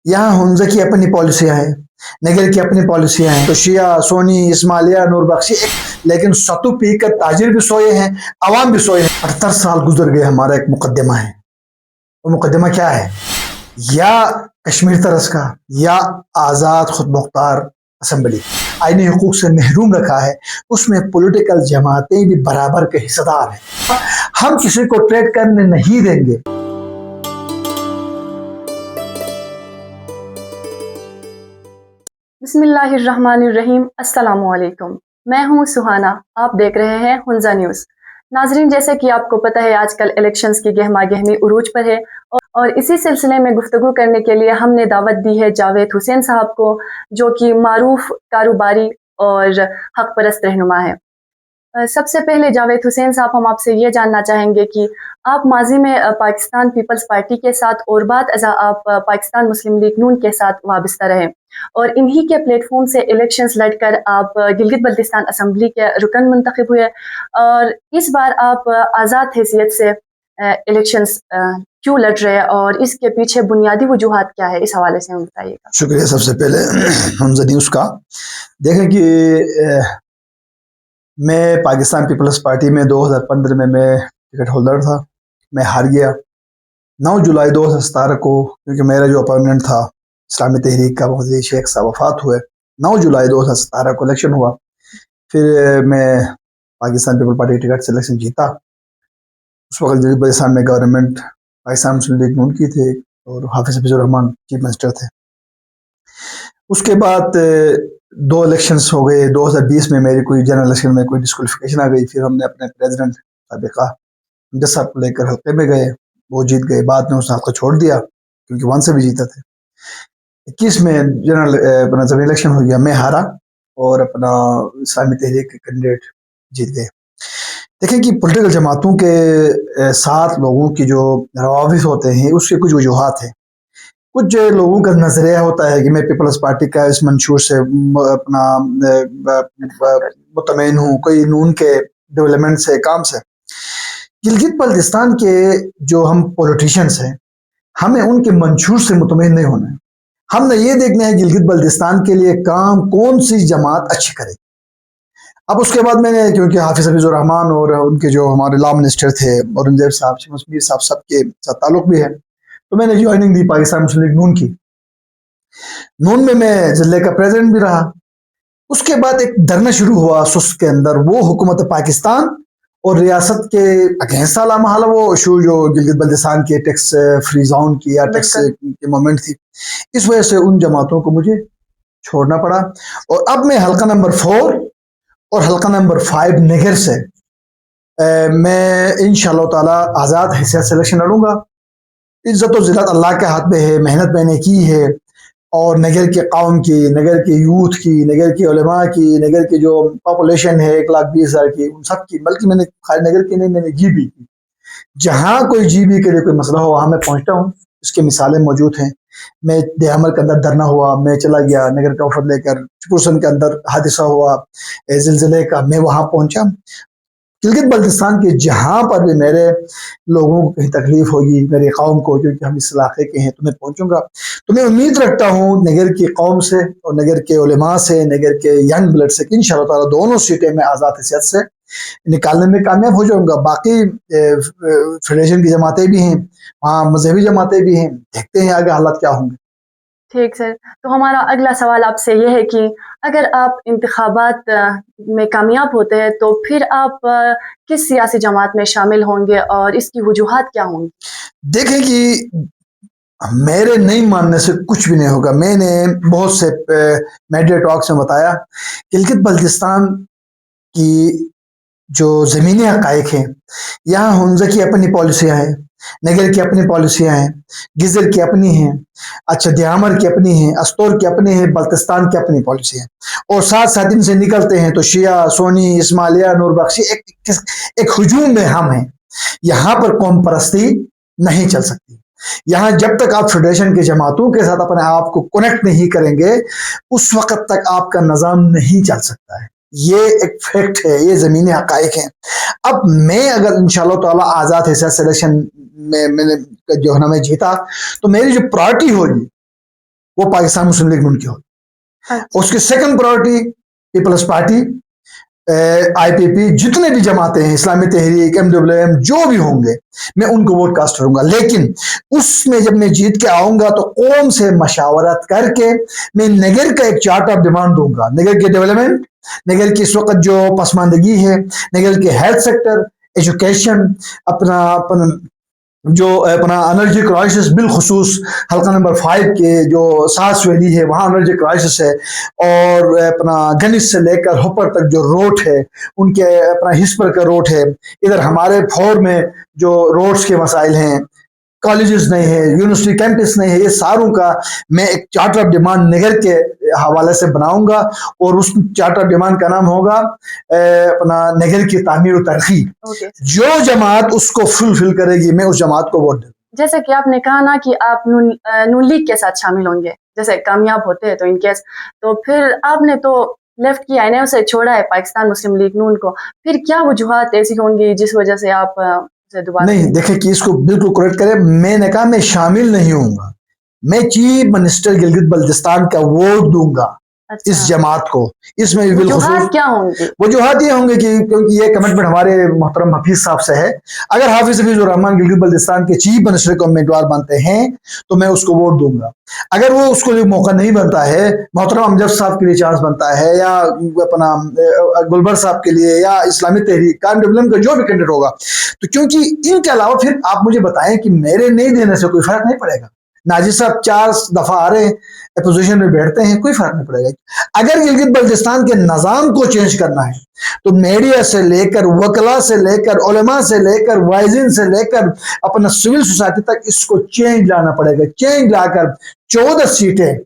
यहाँ हमजा की अपनी पॉलिसियां हैं, नगर की अपनी पॉलिसियां हैं, तो शिया सोनी इस्माइलिया नूर बख्शी लेकिन सतु पी कर ताजिर भी सोए हैं, अवाम भी सोए हैं। 78 साल गुजर गए, हमारा एक मुकदमा है। वो मुकदमा क्या है? या कश्मीर तरस का या आज़ाद खुद मुख्तार असम्बली आईनी हकूक से महरूम रखा है, उसमें पॉलिटिकल जमातें भी बराबर के हिस्सेदार हैं। हम किसी को ट्रेड करने नहीं देंगे। बिस्मिल्लाहिर्रहमानिर्रहीम। अस्सलामुअलैकुम। मैं हूं सुहाना, आप देख रहे हैं हुंजा न्यूज़। नाजरीन, जैसे कि आपको पता है आजकल इलेक्शंस की गहमा गहमी उरूज पर है और इसी सिलसिले में गुफ्तगू करने के लिए हमने दावत दी है जावेद हुसैन साहब को, जो कि मारूफ कारोबारी और हक परस्त रहनुमा है। सबसे पहले जावेद हुसैन साहब, हम आपसे ये जानना चाहेंगे कि आप माजी में पाकिस्तान पीपल्स पार्टी के साथ और बाद अज़ा आप पाकिस्तान मुस्लिम लीग नून के साथ वाबस्ता रहे और इन्हीं के प्लेटफॉर्म से इलेक्शंस लड़कर आप गिलगित बल्तिस्तान असम्बली के रुकन मुंतखब हुए और इस बार आप आज़ाद हैसियत से इलेक्शंस क्यों लड़ रहे हैं और इसके पीछे बुनियादी वजूहात क्या है, इस हवाले से हम बताइएगा। शुक्रिया। सबसे पहले हमजा न्यूज़ का देखें कि मैं पाकिस्तान पीपल्स पार्टी में 2015 में मैं टिकट होल्डर था, मैं हार गया। 9 जुलाई 2017 को, क्योंकि मेरा जो अपोनेंट था इस्लामी तहरीक का मोहम्मद शेख साहब वफात हुए, 9 जुलाई 2017 को इलेक्शन हुआ। फिर मैं पाकिस्तान पीपल पार्टी टिकट से इलेक्शन जीता। उस वक्त गिलगित बल्तिस्तान में गवर्नमेंट पाकिस्तान मुस्लिम लीग नून की थे और हाफिज हफीजुर रहमान चीफ मिनिस्टर थे। उसके बाद 2 इलेक्शंस हो गए। 2020 में मेरी कोई जनरल इलेक्शन में कोई डिस्क्वालिफिकेशन आ गई। फिर हमने अपने प्रेसिडेंट साबिका हमजा साहब को लेकर हल्के में गए, वो जीत गए। बाद में उस हल्का छोड़ दिया क्योंकि वहाँ से भी जीता थे। 21 में अपना जब इलेक्शन हो गया, मैं हारा और अपना इस्लामी तहरीक के कैंडिडेट जीत गए। देखें कि पॉलिटिकल जमातों के साथ लोगों की जो रवाबित होते हैं उसके कुछ वजूहात हैं। कुछ लोगों का नजरिया होता है कि मैं पीपल्स पार्टी का इस मंशूर से अपना मुतमईन हूँ, कोई नून के डेवलपमेंट से काम से। गिलगित बल्तिस्तान के जो हम पॉलिटिशियंस हैं, हमें उनके मंशूर से मुतमईन नहीं होना है। हमने ये देखना है गिलगित बल्तिस्तान के लिए काम कौन सी जमात अच्छी करे। अब उसके बाद मैंने, क्योंकि हाफिज हफीजुर रहमान और उनके जो हमारे लॉ मिनिस्टर थे औरंगजेब साहब, मीर साहब, सबके साथ ताल्लुक भी है, तो मैंने ज्वाइनिंग दी पाकिस्तान मुस्लिम लीग नून की। नून में मैं जिले का प्रेसिडेंट भी रहा। उसके बाद एक धरना शुरू हुआ सुस्त के अंदर, वो हुकूमत पाकिस्तान और रियासत के अगेंस्ट आला महला वो इशू जो गिलगित बल्तिस्तान के टैक्स फ्री जोन की या टैक्स की मूवमेंट थी। इस वजह से उन जमातों को मुझे छोड़ना पड़ा और अब मैं हल्का नंबर 4 और हल्का नंबर 5 नगर से मैं इंशाअल्लाह ताला आज़ाद हैसियत से इलेक्शन लड़ूंगा। इज्जत और जिल्लत अल्लाह के हाथ में है, मेहनत मैंने की है और नगर के कौम की, नगर के यूथ की, नगर के उलमा की, नगर की जो पॉपुलेशन है 1,20,000 की, उन सब की, बल्कि मैंने खाली नगर की नहीं, मैंने जीबी की, जहाँ कोई जीबी के लिए कोई मसला हो वहाँ मैं पहुँचता हूँ। इसके मिसालें मौजूद हैं। मैं देहामर के अंदर धरना हुआ, मैं चला गया नगर का वफद लेकर। चुकुरसन के अंदर हादसा हुआ जिलजिले का, मैं वहाँ पहुँचा। गिलगित बल्तिस्तान के जहाँ पर भी मेरे लोगों को कहीं तकलीफ होगी, मेरे कौम को, क्योंकि हम इस इलाके के हैं, तो मैं पहुँचूंगा। तो मैं उम्मीद रखता हूँ नगर की कौम से और नगर के उलेमा से, नगर के यंग ब्लड से, इंशाअल्लाह ताला दोनों सीटें में आज़ाद हैसियत से निकालने में कामयाब हो जाऊंगा। बाकी फेडरेशन की जमातें भी हैं, वहाँ मजहबी जमातें भी हैं, देखते हैं आगे हालात क्या होंगे। ठीक सर, तो हमारा अगला सवाल आपसे ये है कि अगर आप इंतखाबात में कामयाब होते हैं तो फिर आप किस सियासी जमात में शामिल होंगे और इसकी वजूहात क्या होंगी? देखें कि मेरे नहीं मानने से कुछ भी नहीं होगा। मैंने बहुत से मीडिया टॉक्स में बताया, गिलगित बल्तिस्तान की जो ज़मीनी हक़ाइक़ हैं, यहाँ हमजा की अपनी पॉलिसियाँ हैं, नगर की अपनी पॉलिसियाँ हैं, गिज़र की अपनी हैं, अच्छा दियामर की अपनी हैं, अस्तोर की अपनी हैं, बल्तिस्तान की अपनी पॉलिसी है। और साथ साथ इनसे निकलते हैं तो शिया सोनी इस्माइलिया नूर बख्शी एक हुजूम में हम हैं। यहाँ पर कौम परस्ती नहीं चल सकती। यहाँ जब तक आप फेडरेशन के जमातों के साथ अपने आप को कनेक्ट नहीं करेंगे, उस वक्त तक आपका निज़ाम नहीं चल सकता है। ये एक फैक्ट है, ये ज़मीनी हक़ाइक़ हैं। अब मैं अगर इंशाअल्लाह ताला आज़ाद हैसियत से इलेक्शन में मैंने जो है ना मैं जीता, तो मेरी जो प्रायोरिटी होगी वो पाकिस्तान मुस्लिम लीग नून की होगी। उसकी second priority Peoples Party, IPP, जितने भी जमातें हैं, इस्लामी तहरीक, MWM, जो भी होंगे, मैं उनको वोट कास्ट करूंगा। लेकिन उसमें जब मैं जीत के आऊंगा तो कौम से मशावरत करके मैं नगर का एक चार्ट ऑफ डिमांड दूंगा। नगर के डेवलपमेंट, नगर की इस वक्त जो पसमानदगी है, नगर के हेल्थ सेक्टर, एजुकेशन, अपना जो अपना एनर्जी क्राइसिस, बिलखुसूस हल्का नंबर 5 के जो सास वैली है वहाँ एनर्जी क्राइसिस है, और अपना गनिस से लेकर होपर तक जो रोड है, उनके अपना हिस्पर का रोड है, इधर हमारे फौर में जो रोड्स के मसाइल हैं, कॉलेजेस नहीं है, यूनिवर्सिटी कैंपस नहीं है, ये सारों का मैं एक चार्टर ऑफ डिमांड नगर के हवाले से बनाऊंगा, और उस चार्टर ऑफ डिमांड का नाम होगा अपना नगर की तामीर और तरक्की। जो जमात उसको फुलफिल करेगी मैं उस जमात को वोट दूंगा। जैसे कि आपने कहा ना कि आप नून लीग के साथ शामिल होंगे, जैसे कामयाब होते हैं तो इनकेस, तो फिर आपने तो लेफ्ट की आईने से छोड़ा है पाकिस्तान मुस्लिम लीग नून को, फिर क्या वजूहात ऐसी होंगी जिस वजह से आप नहीं, देखे कि इसको बिल्कुल करेक्ट करें, मैंने कहा मैं शामिल नहीं होऊंगा, मैं चीफ मिनिस्टर गिलगित बल्तिस्तान का वोट दूंगा। अच्छा। इस जमात को, इसमें वजूहात क्या होंगे? वजूहात ये होंगे कि क्योंकि ये कमिटमेंट हमारे मोहतरम हफीज साहब से है, अगर हाफिज हफीजुर रहमान गिलगित बल्तिस्तान के चीफ मिनिस्टर को उम्मीदवार बनते हैं तो मैं उसको वोट दूंगा। अगर वो उसको मौका नहीं बनता है, मोहतरम अमजद साहब के लिए चांस बनता है, या अपना गुलबर साहब के लिए, या इस्लामी तहरीक का जो भी कैंडिडेट होगा, तो क्योंकि इनके अलावा फिर आप मुझे बताएं कि मेरे नहीं देने से कोई फर्क नहीं पड़ेगा। नाजिर साहब 4 दफा आ रहे हैं, अपोजिशन में बैठते हैं, कोई फर्क नहीं पड़ेगा। अगर गिलगित बल्तिस्तान के निजाम को चेंज करना है तो मीडिया से लेकर, वकला से लेकर, उलमा से लेकर, वाइजिन से लेकर अपना सिविल सोसाइटी तक इसको चेंज लाना पड़ेगा। चेंज लाकर 14 सीटें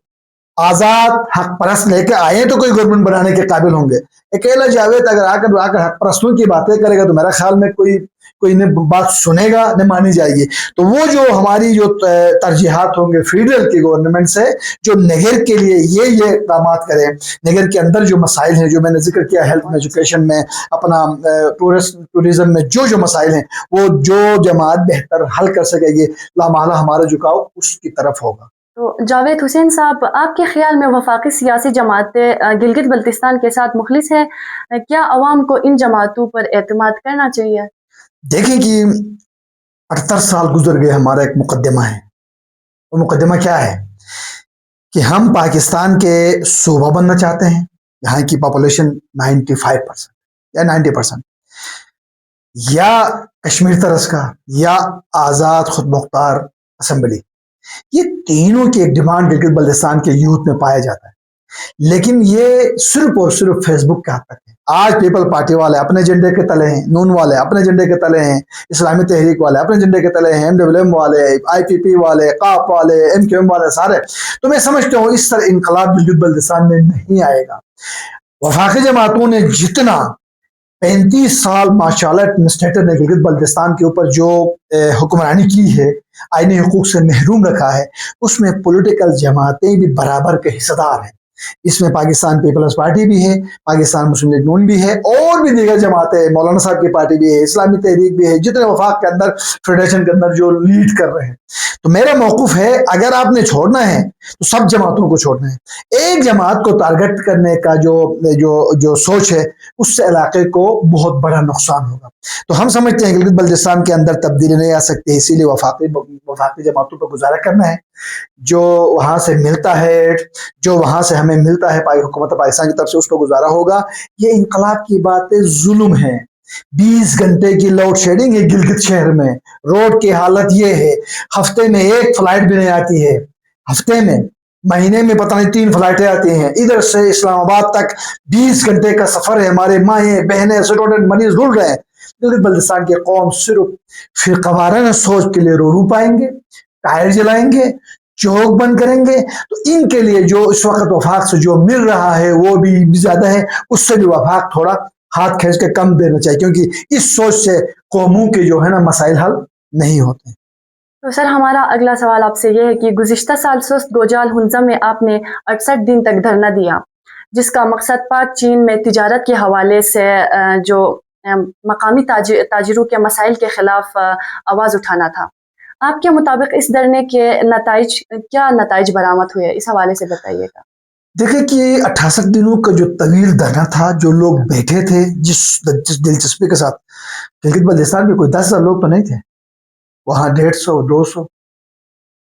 आजाद हक परस्त लेकर आए तो कोई गवर्नमेंट बनाने के काबिल होंगे। अकेला जावेद अगर आकर हक परस्तों की बातें करेगा तो मेरा ख्याल में कोई ने बात सुनेगा, न मानी जाएगी। तो वो जो हमारी जो तरजीहात होंगे फेडरल की गवर्नमेंट से, जो नगर के लिए ये इकदाम करें, नगर के अंदर जो मसाइल हैं जो मैंने जिक्र किया, हेल्थ में, एजुकेशन में, अपना टूरिज्म में जो मसाइल हैं, वो जो जमात बेहतर हल कर सकेगी, लामाला हमारा झुकाव उसकी तरफ होगा। तो जावेद हुसैन साहब, आपके ख्याल में वफाकी सियासी जमातें गिलगित बल्तिस्तान के साथ मुखलिस है? क्या अवाम को इन जमातों पर एतमाद करना चाहिए? देखें कि 78 साल गुजर गए, हमारा एक मुकदमा है। वो मुकदमा क्या है कि हम पाकिस्तान के सूबा बनना चाहते हैं, यहाँ की पॉपुलेशन 95% या 90%, या कश्मीर तरस का, या आज़ाद खुद मुख्तार असम्बली। ये तीनों की एक डिमांड गिलगित बल्तिस्तान के यूथ में पाया जाता है, लेकिन ये सिर्फ और सिर्फ फेसबुक के हद तक है। आज पीपल पार्टी वाले अपने एजेंडे के तले हैं, नून वाले अपने एजेंडे के तले हैं, इस्लामी तहरीक वाले अपने एजेंडे के तले हैं, MWM वाले, IPP वाले, काप वाले, MQM वाले, सारे। तो मैं समझता हूँ इस तरह इनकलाब गिलगित बल्तिस्तान में नहीं आएगा। वफाकी जमातों ने जितना 35 साल माशाल्लाह एडमिनिस्ट्रेटर ने गिलगित बल्तिस्तान के ऊपर जो हुक्मरानी की है, आईनी हुकूक से महरूम रखा है, उसमें पॉलिटिकल जमातें भी बराबर के हिस्सेदार हैं। इसमें पाकिस्तान पीपल्स पार्टी भी है, पाकिस्तान मुस्लिम लीग नून भी है, और भी दीगर जमातें, मौलाना साहब की पार्टी भी है, इस्लामी तहरीक भी है, जितने वफाक के अंदर फेडरेशन के अंदर जो लीड कर रहे हैं। तो मेरा मौक़िफ़ है, अगर आपने छोड़ना है तो सब जमातों को छोड़ना है। एक जमात को टारगेट करने का जो सोच है, उससे इलाके को बहुत बड़ा नुकसान होगा। तो हम समझते हैं गिलगित बल्तिस्तान के अंदर तब्दीली नहीं आ सकती, इसीलिए वफाकी जमातों पर गुजारा करना है। जो वहां से मिलता है, जो वहां से हमें मिलता है हुकूमत पाकिस्तान की तरफ से, उस पर गुजारा होगा। ये इनकलाब की बातें जुल्म है। 20 घंटे की लोड शेडिंग है गिलगित शहर में, रोड की हालत ये है, हफ्ते में एक फ्लाइट भी नहीं आती है, हफ्ते में, महीने में पता नहीं 3 फ्लाइटें आती हैं। इधर से इस्लामाबाद तक 20 घंटे का सफर है। हमारे माएँ बहनें स्टूडेंट मरीज रुल रहे हैं। गिलगित बल्तिस्तान की कौम सिर्फ फिरकावाराना सोच के लिए रो पाएंगे, टायर जलाएंगे, चौक बंद करेंगे। तो इनके लिए जो इस वक्त वफाक से जो मिल रहा है वो भी ज्यादा है, उससे भी वफाक थोड़ा हाथ खींच के कम देना चाहिए, क्योंकि इस सोच से कौमों के जो है ना मसाइल हल नहीं होते। तो सर, हमारा अगला सवाल आपसे ये है कि गुज़िश्ता साल सुस्त गोजाल हुंजा में आपने 68 दिन तक धरना दिया, जिसका मकसद पाक चीन में तिजारत के हवाले से जो मकामी ताजिरों के मसाइल के खिलाफ आवाज़ उठाना था। آپ کے مطابق اس دھرنے کے نتائج کیا نتائج برآمد ہوئے، اس حوالے سے بتائیے گا۔ دیکھیں کہ 68 دنوں کا جو طویل دھرنا تھا، جو لوگ بیٹھے تھے جس دلچسپی کے ساتھ، گلگت بلتستان کے کوئی 10,000 لوگ تو نہیں تھے وہاں، 150 200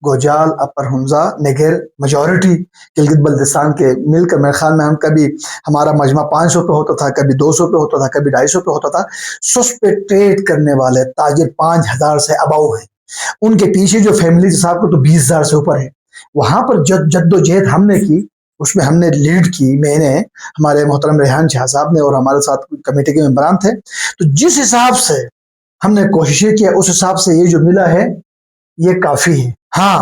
گوجال، اپر ہنزا، نیگر، میجورٹی گلگت بلتستان کے مل کر، میرے خیال میں ہم کبھی ہمارا مجمع 500 پہ ہوتا تھا، کبھی 200 پہ ہوتا تھا، کبھی 250 پہ ہوتا تھا۔ سس پہ ٹریڈ کرنے والے تاجر 5,000 سے اباؤ ہیں، ان کے پیچھے جو فیملی صاحب کو تو 20,000 سے اوپر ہے۔ وہاں پر جد و جہد ہم نے کی، اس میں ہم نے لیڈ کی، میں نے، ہمارے محترم ریحان شاہ صاحب نے، اور ہمارے ساتھ کمیٹی کے ممبران تھے۔ تو جس حساب سے ہم نے کوششیں کیا، اس حساب سے یہ جو ملا ہے یہ کافی ہے۔ ہاں،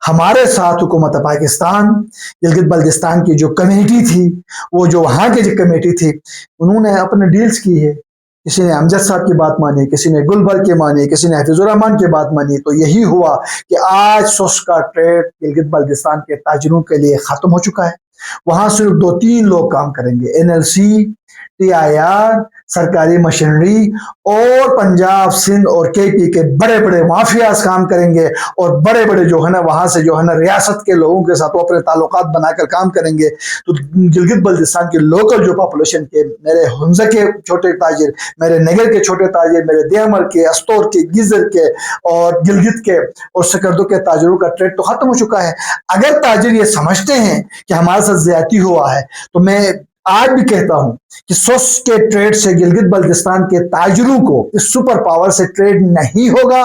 ہمارے ساتھ حکومت پاکستان، گلگت بلتستان کی جو کمیٹی تھی، وہ جو وہاں کی جو کمیٹی تھی، انہوں نے اپنے ڈیلز کی ہے۔ کسی نے امجد صاحب کی بات مانی، کسی نے گلبرگ کی مانی، کسی نے حفیظ الرحمان کی بات مانی۔ تو یہی ہوا کہ آج سس کا ٹریڈ گلگت بلتستان کے تاجروں کے لیے ختم ہو چکا ہے۔ وہاں صرف 2-3 لوگ کام کریں گے، NLC، TIR، سرکاری مشینری، اور پنجاب، سندھ اور KP کے بڑے بڑے مافیاز کام کریں گے، اور بڑے بڑے جو ہے نا وہاں سے جو ہے نا ریاست کے لوگوں کے ساتھ وہ اپنے تعلقات بنا کر کام کریں گے۔ تو گلگت بلتستان کے لوکل جو پاپولیشن کے، میرے ہنزا کے چھوٹے تاجر، میرے نگر کے چھوٹے تاجر، میرے دیامر کے، استور کے، گیزر کے اور گلگت کے اور سکردو کے تاجروں کا ٹریڈ تو ختم ہو چکا ہے۔ اگر تاجر یہ سمجھتے ہیں کہ ہمارے ساتھ زیادتی ہوا ہے، تو میں آج بھی کہتا ہوں کہ سوس کے ٹریڈ سے گلگت بلتستان کے تاجروں کو اس سپر پاور سے ٹریڈ نہیں ہوگا۔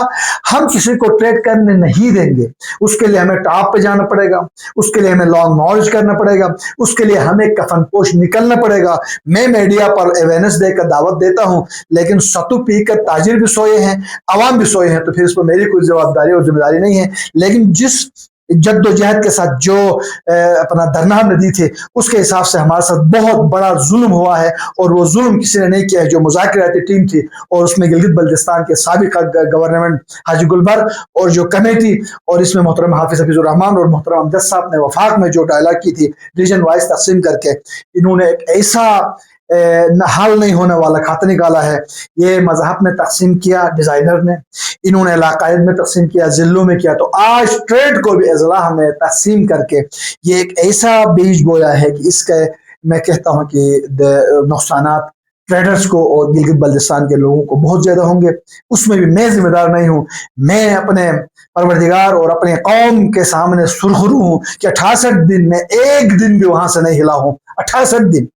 ہم کسی کو ٹریڈ کرنے نہیں دیں گے۔ اس کے لیے ہمیں ٹاپ پہ جانا پڑے گا، اس کے لیے ہمیں لانگ مارچ کرنا پڑے گا، اس کے لیے ہمیں کفن پوش نکلنا پڑے گا۔ میں میڈیا پر اویئرنیس دے کر دعوت دیتا ہوں، لیکن ستو پی کر تاجر بھی سوئے ہیں، عوام بھی سوئے ہیں، تو پھر اس پر میری کوئی جوابداری اور ذمہ داری نہیں ہے۔ لیکن جس جد و جہد کے ساتھ جو اپنا دھرنا ہم نے دی تھے، اس کے حساب سے ہمارے ساتھ بہت بڑا ظلم ہوا ہے، اور وہ ظلم کسی نے نہیں کیا ہے۔ جو مذاکراتی ٹیم تھی، اور اس میں گلگت بلتستان کے سابق گورنمنٹ حاجی گلبرگ اور جو کمیٹی، اور اس میں محترم حافظ حفیظ الرحمان اور محترم امجد صاحب نے وفاق میں جو ڈائلاگ کی تھی ریجن وائز تقسیم کر کے، انہوں نے ایک ایسا حل نہیں ہونے والا کھاتا نکالا ہے۔ یہ مذہب میں تقسیم کیا ڈیزائنر نے، انہوں نے علاقائد میں تقسیم کیا، ضلعوں میں کیا، تو آج ٹریڈ کو بھی اضلاع میں تقسیم کر کے یہ ایک ایسا بیج بویا ہے کہ اس کے میں کہتا ہوں کہ نقصانات ٹریڈرز کو اور گلگت بلتستان کے لوگوں کو بہت زیادہ ہوں گے۔ اس میں بھی میں ذمہ دار نہیں ہوں، میں اپنے پروردگار اور اپنے قوم کے سامنے سرخرو ہوں کہ 68 دن میں ایک دن بھی وہاں سے نہیں ہلا ہوں۔ 68 دن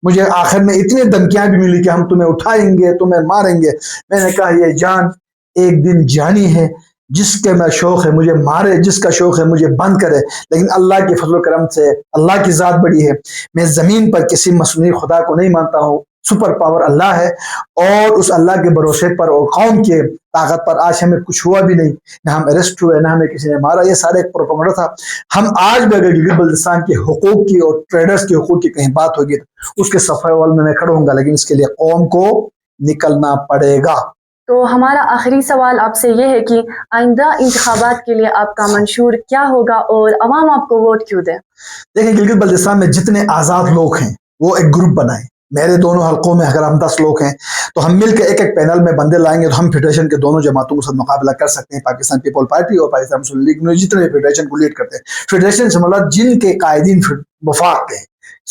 مجھے آخر میں اتنی دھمکیاں بھی ملی کہ ہم تمہیں اٹھائیں گے، تمہیں ماریں گے۔ میں نے کہا یہ جان ایک دن جانی ہے، جس کے میں شوق ہے مجھے مارے، جس کا شوق ہے مجھے بند کرے، لیکن اللہ کے فضل و کرم سے اللہ کی ذات بڑی ہے۔ میں زمین پر کسی مصنوعی خدا کو نہیں مانتا ہوں، سپر پاور اللہ ہے، اور اس اللہ کے بھروسے پر اور قوم کے طاقت پر آج ہمیں کچھ ہوا بھی نہیں، نہ ہم اریسٹ ہوئے، نہ ہمیں کسی نے مارا۔ یہ سارے ایک پروپیگنڈا تھا۔ ہم آج بھی اگر گلگت بلتستان کے حقوق کی اور ٹریڈرز کے حقوق کی کہیں بات ہوگی تو اس کے صفحے اول میں کھڑا ہوں گا، لیکن اس کے لیے قوم کو نکلنا پڑے گا۔ تو ہمارا آخری سوال آپ سے یہ ہے کہ آئندہ انتخابات کے لیے آپ کا منشور کیا ہوگا اور عوام آپ کو ووٹ کیوں دے؟ دیکھیں، گلگت بلتستان میں جتنے آزاد لوگ ہیں وہ ایک گروپ بنائیں۔ میرے دونوں حلقوں میں اگر ہم 10 لوگ ہیں تو ہم مل کے ایک پینل میں بندے لائیں گے، تو ہم فیڈریشن کے دونوں جماعتوں کے ساتھ مقابلہ کر سکتے ہیں، پاکستان پیپل پارٹی اور پاکستان مسلم لیگ میں جتنے فیڈریشن کو لیڈ کرتے ہیں۔ فیڈریشن سے مراد جن کے قائدین وفاق کے،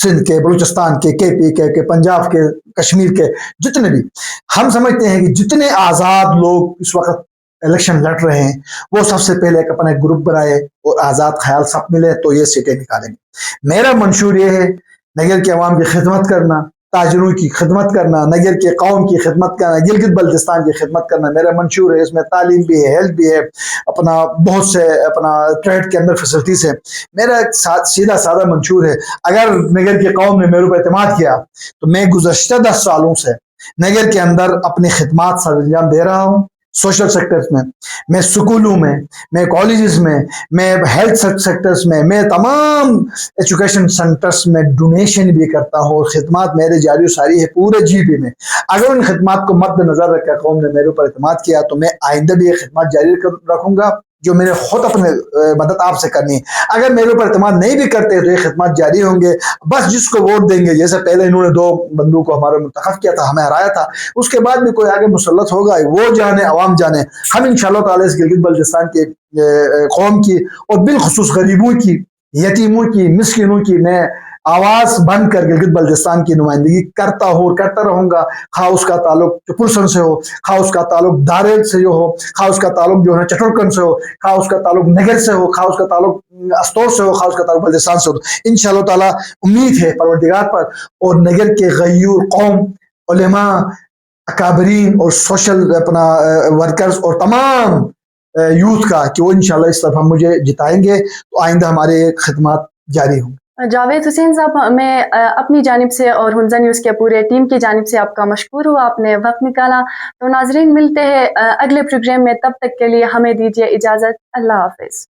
سندھ کے، بلوچستان کے، KP کے، پنجاب کے، کشمیر کے، جتنے بھی، ہم سمجھتے ہیں کہ جتنے آزاد لوگ اس وقت الیکشن لڑ رہے ہیں وہ سب سے پہلے ایک اپنا گروپ بنائے اور آزاد خیال سب ملے تو یہ سیٹیں نکالیں گے۔ میرا منشور یہ ہے نگر کے عوام کی خدمت کرنا، تاجروں کی خدمت کرنا، نگر کے قوم کی خدمت کرنا، گلگت بلتستان کی خدمت کرنا میرا منشور ہے۔ اس میں تعلیم بھی ہے، ہیلتھ بھی ہے، اپنا بہت سے اپنا ٹریڈ کے اندر فیسلٹیز ہے۔ میرا ایک سیدھا سادہ منشور ہے، اگر نگر کی قوم نے میرے اوپر اعتماد کیا تو میں گزشتہ 10 سالوں سے نگر کے اندر اپنی خدمات سر انجام دے رہا ہوں، سوشل سیکٹرز میں سکولوں میں کالجز میں ہیلتھ سیکٹرز میں تمام ایجوکیشن سینٹرز میں ڈونیشن بھی کرتا ہوں، اور خدمات میرے جاری و ساری ہے پورے GB میں۔ اگر ان خدمات کو مد نظر رکھ کر قوم نے میرے اوپر اعتماد کیا تو میں آئندہ بھی یہ خدمات جاری رکھوں گا۔ جو میں نے خود اپنے مدد آپ سے کرنی ہے. اگر میرے اوپر اعتماد نہیں بھی کرتے تو یہ خدمات جاری ہوں گے. بس جس کو ووٹ دیں گے، جیسے پہلے انہوں نے 2 بندوں کو ہمارے منتخب کیا تھا، ہمیں ہرایا تھا، اس کے بعد بھی کوئی آگے مسلط ہوگا، وہ جانے، عوام جانے. ہم انشاءاللہ تعالی اس گلگت بلتستان کے قوم کی اور بالخصوص غریبوں کی، یتیموں کی، مسکینوں کی میں آواز بن کر گلگت بلتستان کی نمائندگی کرتا ہوں اور کرتا رہوں گا. خواہ اس کا تعلق پرسن سے ہو، خواہ اس کا تعلق داریل سے ہو، خواہ اس کا تعلق جو ہے چٹورکن سے ہو، خواہ اس کا تعلق نگر سے ہو، خواہ اس کا تعلق استور سے ہو، خواہ اس کا تعلق بلتستان سے ہو. انشاءاللہ تعالی امید ہے پروردگار پر اور نگر کے غیور قوم، علماء، اکابرین اور سوشل اپنا ورکرز اور تمام یوتھ کا کہ وہ انشاءاللہ اس طرف ہم مجھے جتائیں گے تو آئندہ ہمارے خدمات جاری ہوں. جاوید حسین صاحب، میں اپنی جانب سے اور ہنزا نیوز کے پورے ٹیم کی جانب سے آپ کا مشکور ہوا، آپ نے وقت نکالا. تو ناظرین، ملتے ہیں اگلے پروگرام میں، تب تک کے لیے ہمیں دیجیے اجازت. اللہ حافظ.